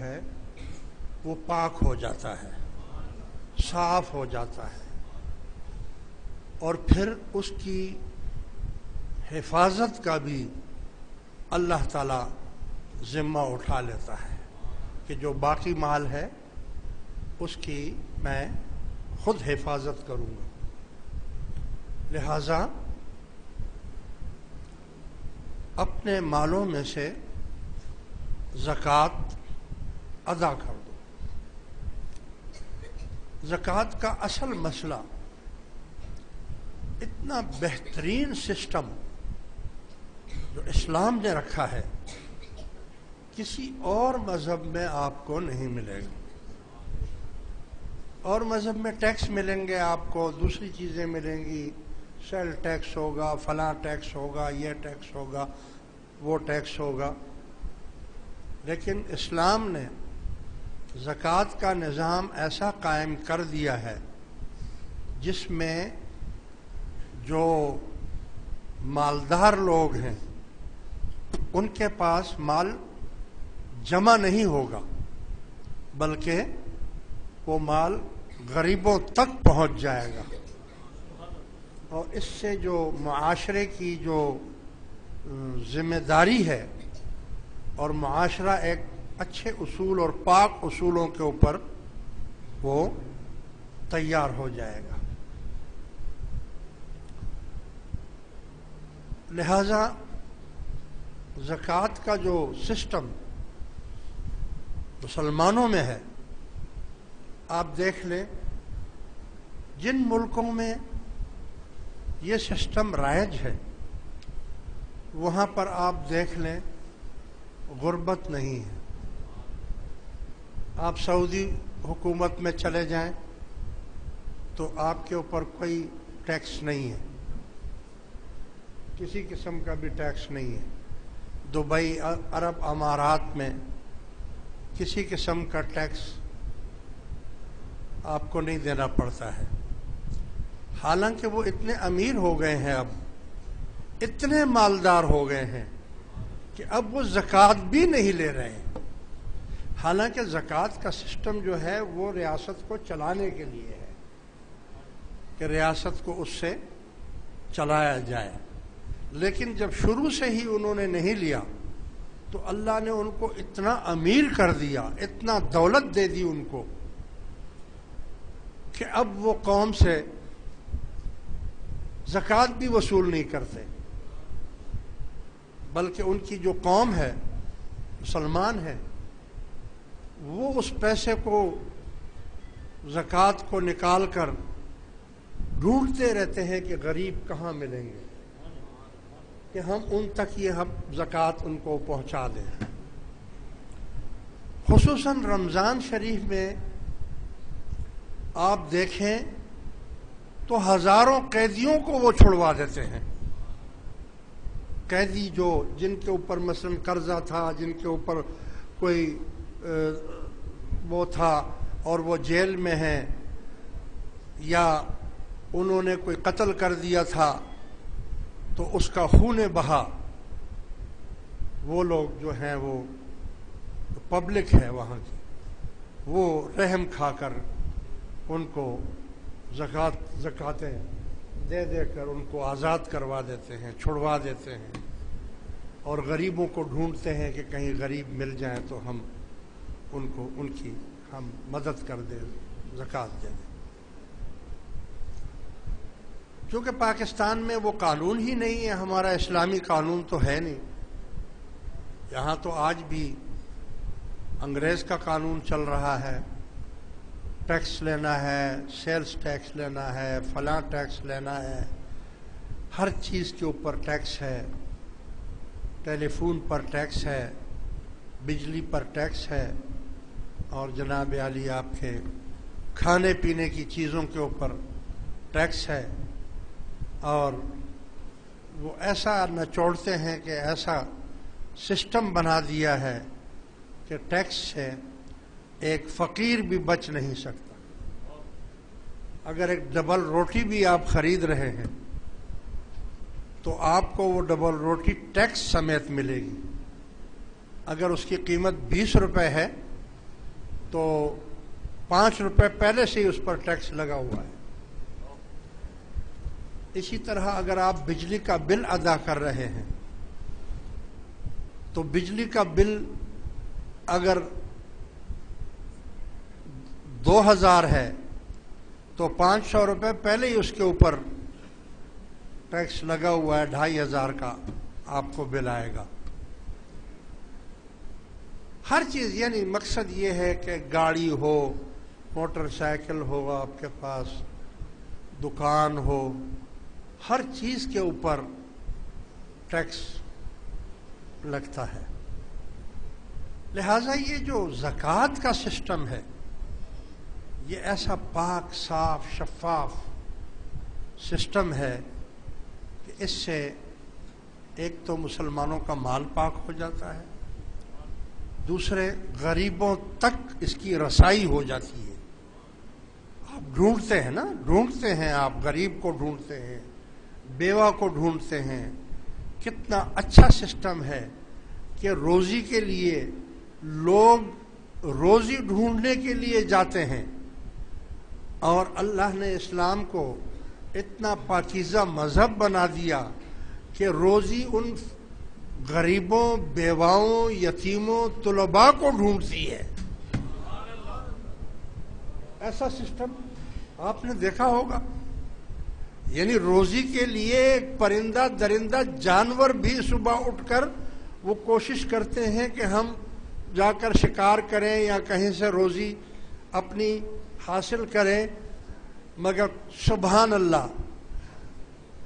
ہے وہ پاک ہو جاتا ہے، صاف ہو جاتا ہے، اور پھر اس کی حفاظت کا بھی اللہ تعالیٰ ذمہ اٹھا لیتا ہے کہ جو باقی مال ہے اس کی میں خود حفاظت کروں گا۔ لہذا اپنے مالوں میں سے زکوٰۃ ادا کر دو۔ زکوٰۃ کا اصل مسئلہ اتنا بہترین سسٹم جو اسلام نے رکھا ہے کسی اور مذہب میں آپ کو نہیں ملے گا۔ اور مذہب میں ٹیکس ملیں گے آپ کو، دوسری چیزیں ملیں گی، سیل ٹیکس ہوگا، فلاں ٹیکس ہوگا، یہ ٹیکس ہوگا، وہ ٹیکس ہوگا، لیکن اسلام نے زکوٰۃ کا نظام ایسا قائم کر دیا ہے جس میں جو مالدار لوگ ہیں ان کے پاس مال جمع نہیں ہوگا، بلکہ وہ مال غریبوں تک پہنچ جائے گا، اور اس سے جو معاشرے کی جو ذمہ داری ہے اور معاشرہ ایک اچھے اصول اور پاک اصولوں کے اوپر وہ تیار ہو جائے گا۔ لہذا زکوٰۃ کا جو سسٹم مسلمانوں میں ہے، آپ دیکھ لیں جن ملکوں میں یہ سسٹم رائج ہے وہاں پر آپ دیکھ لیں غربت نہیں ہے۔ آپ سعودی حکومت میں چلے جائیں تو آپ کے اوپر کوئی ٹیکس نہیں ہے، کسی قسم کا بھی ٹیکس نہیں ہے۔ دبئی، عرب امارات میں کسی قسم کا ٹیکس آپ کو نہیں دینا پڑتا ہے، حالانکہ وہ اتنے امیر ہو گئے ہیں، اب اتنے مالدار ہو گئے ہیں کہ اب وہ زکوٰۃ بھی نہیں لے رہے ہیں، حالانکہ زکوٰۃ کا سسٹم جو ہے وہ ریاست کو چلانے کے لیے ہے کہ ریاست کو اس سے چلایا جائے، لیکن جب شروع سے ہی انہوں نے نہیں لیا تو اللہ نے ان کو اتنا امیر کر دیا، اتنا دولت دے دی ان کو کہ اب وہ قوم سے زکوٰۃ بھی وصول نہیں کرتے، بلکہ ان کی جو قوم ہے، مسلمان ہے، وہ اس پیسے کو، زکوٰۃ کو نکال کر ڈھونڈتے رہتے ہیں کہ غریب کہاں ملیں گے کہ ہم ان تک یہ زکوٰۃ ان کو پہنچا دیں۔ خصوصاً رمضان شریف میں آپ دیکھیں تو ہزاروں قیدیوں کو وہ چھڑوا دیتے ہیں۔ قیدی جن کے اوپر مثلا قرضہ تھا، جن کے اوپر کوئی وہ تھا اور وہ جیل میں ہیں، یا انہوں نے کوئی قتل کر دیا تھا تو اس کا خون بہا، وہ لوگ جو ہیں وہ پبلک ہے وہاں کی، وہ رحم کھا کر ان کو زکاتیں دے دے کر ان کو آزاد کروا دیتے ہیں، چھڑوا دیتے ہیں، اور غریبوں کو ڈھونڈتے ہیں کہ کہیں غریب مل جائیں تو ہم ان کی ہم مدد کر دیں، زکوٰۃ دے دیں۔ چونکہ پاکستان میں وہ قانون ہی نہیں ہے، ہمارا اسلامی قانون تو ہے نہیں، یہاں تو آج بھی انگریز کا قانون چل رہا ہے، ٹیکس لینا ہے، سیلز ٹیکس لینا ہے، فلاں ٹیکس لینا ہے، ہر چیز کے اوپر ٹیکس ہے، ٹیلی فون پر ٹیکس ہے، بجلی پر ٹیکس ہے، اور جناب عالی آپ کے کھانے پینے کی چیزوں کے اوپر ٹیکس ہے، اور وہ ایسا نچوڑتے ہیں کہ ایسا سسٹم بنا دیا ہے کہ ٹیکس سے ایک فقیر بھی بچ نہیں سکتا۔ اگر ایک ڈبل روٹی بھی آپ خرید رہے ہیں تو آپ کو وہ ڈبل روٹی ٹیکس سمیت ملے گی۔ اگر اس کی قیمت 20 روپے ہے تو 5 روپے پہلے سے ہی اس پر ٹیکس لگا ہوا ہے۔ اسی طرح اگر آپ بجلی کا بل ادا کر رہے ہیں تو بجلی کا بل اگر 2000 ہے تو 500 روپے پہلے ہی اس کے اوپر ٹیکس لگا ہوا ہے، 2500 کا آپ کو بل آئے گا۔ ہر چیز، یعنی مقصد یہ ہے کہ گاڑی ہو، موٹر سائیکل ہو، آپ کے پاس دکان ہو، ہر چیز کے اوپر ٹیکس لگتا ہے۔ لہذا یہ جو زکوٰۃ کا سسٹم ہے یہ ایسا پاک، صاف، شفاف سسٹم ہے کہ اس سے ایک تو مسلمانوں کا مال پاک ہو جاتا ہے، دوسرے غریبوں تک اس کی رسائی ہو جاتی ہے۔ آپ ڈھونڈتے ہیں نا، ڈھونڈتے ہیں، آپ غریب کو ڈھونڈتے ہیں، بیوہ کو ڈھونڈتے ہیں۔ کتنا اچھا سسٹم ہے کہ روزی کے لیے لوگ روزی ڈھونڈنے کے لیے جاتے ہیں، اور اللہ نے اسلام کو اتنا پاکیزہ مذہب بنا دیا کہ روزی ان غریبوں، بیواؤں، یتیموں، طلباء کو ڈھونڈتی ہے۔ ایسا سسٹم آپ نے دیکھا ہوگا، یعنی روزی کے لیے ایک پرندہ درندہ جانور بھی صبح اٹھ کر وہ کوشش کرتے ہیں کہ ہم جا کر شکار کریں یا کہیں سے روزی اپنی حاصل کریں، مگر سبحان اللہ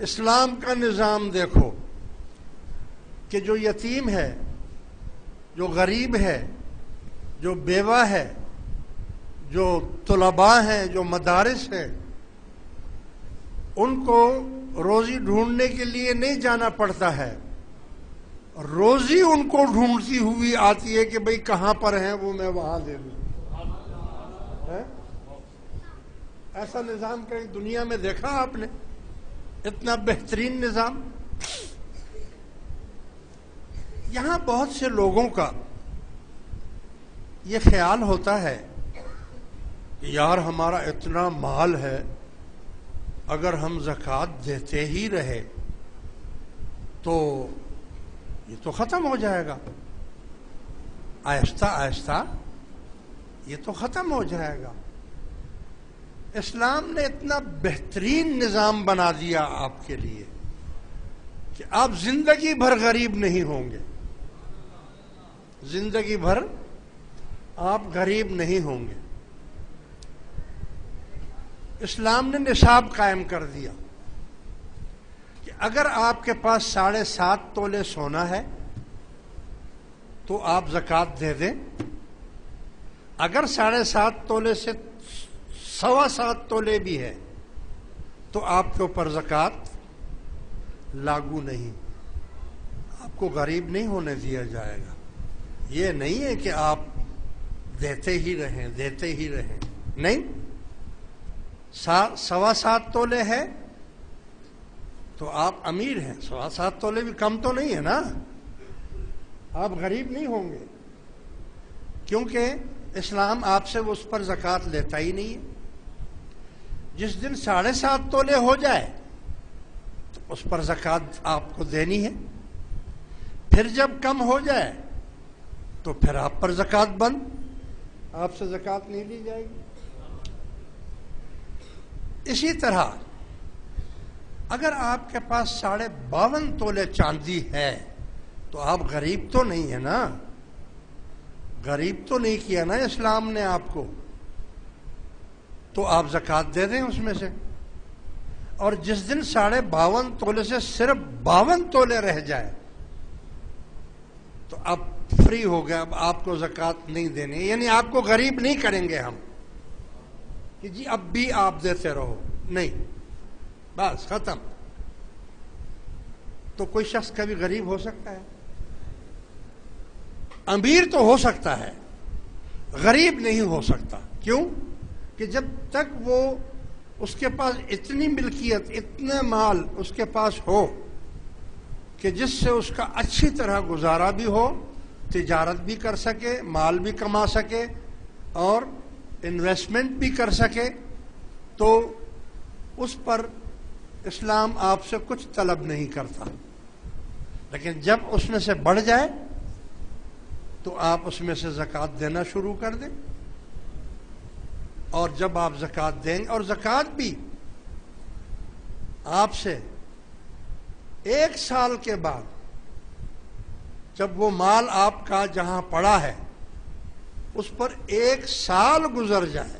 اسلام کا نظام دیکھو کہ جو یتیم ہے، جو غریب ہے، جو بیوہ ہے، جو طلباء ہیں، جو مدارس ہیں، ان کو روزی ڈھونڈنے کے لیے نہیں جانا پڑتا ہے، روزی ان کو ڈھونڈتی ہوئی آتی ہے کہ بھئی کہاں پر ہیں وہ میں وہاں دے دوں۔ ایسا نظام کہیں دنیا میں دیکھا آپ نے؟ اتنا بہترین نظام۔ یہاں بہت سے لوگوں کا یہ خیال ہوتا ہے کہ یار ہمارا اتنا مال ہے، اگر ہم زکوٰۃ دیتے ہی رہے تو یہ تو ختم ہو جائے گا، آہستہ آہستہ یہ تو ختم ہو جائے گا۔ اسلام نے اتنا بہترین نظام بنا دیا آپ کے لیے کہ آپ زندگی بھر غریب نہیں ہوں گے، زندگی بھر آپ غریب نہیں ہوں گے۔ اسلام نے نصاب قائم کر دیا کہ اگر آپ کے پاس 7.5 تولے سونا ہے تو آپ زکوٰۃ دے دیں، اگر 7.5 تولے سے 7.25 تولے بھی ہے تو آپ کے اوپر زکوٰۃ لاگو نہیں، آپ کو غریب نہیں ہونے دیا جائے گا۔ یہ نہیں ہے کہ آپ دیتے ہی رہیں، دیتے ہی رہیں، نہیں۔ 7.25 تولے ہے تو آپ امیر ہیں، 7.25 تولے بھی کم تو نہیں ہے نا، آپ غریب نہیں ہوں گے، کیونکہ اسلام آپ سے اس پر زکوٰۃ لیتا ہی نہیں ہے۔ جس دن 7.5 تولے ہو جائے تو اس پر زکوٰۃ آپ کو دینی ہے، پھر جب کم ہو جائے تو پھر آپ پر زکوٰۃ بند، آپ سے زکوٰۃ نہیں لی جائے گی۔ اسی طرح اگر آپ کے پاس 52.5 تولے چاندی ہے تو آپ غریب تو نہیں ہے نا، غریب تو نہیں کیا نا اسلام نے آپ کو، تو آپ زکوٰۃ دے دیں اس میں سے۔ اور جس دن 52.5 تولے سے صرف 52 تولے رہ جائے تو اب فری ہو گیا، اب آپ کو زکوٰۃ نہیں دینی، یعنی آپ کو غریب نہیں کریں گے ہم کہ جی اب بھی آپ دیتے رہو، نہیں، بس ختم۔ تو کوئی شخص کبھی غریب ہو سکتا ہے؟ امیر تو ہو سکتا ہے، غریب نہیں ہو سکتا۔ کیوں؟ کہ جب تک وہ اس کے پاس اتنی ملکیت، اتنا مال اس کے پاس ہو کہ جس سے اس کا اچھی طرح گزارا بھی ہو، تجارت بھی کر سکے، مال بھی کما سکے، اور انویسٹمنٹ بھی کر سکے تو اس پر اسلام آپ سے کچھ طلب نہیں کرتا، لیکن جب اس میں سے بڑھ جائے تو آپ اس میں سے زکوٰۃ دینا شروع کر دیں، اور جب آپ زکوٰۃ دیں گے، اور زکوٰۃ بھی آپ سے 1 سال کے بعد، جب وہ مال آپ کا جہاں پڑا ہے اس پر 1 سال گزر جائے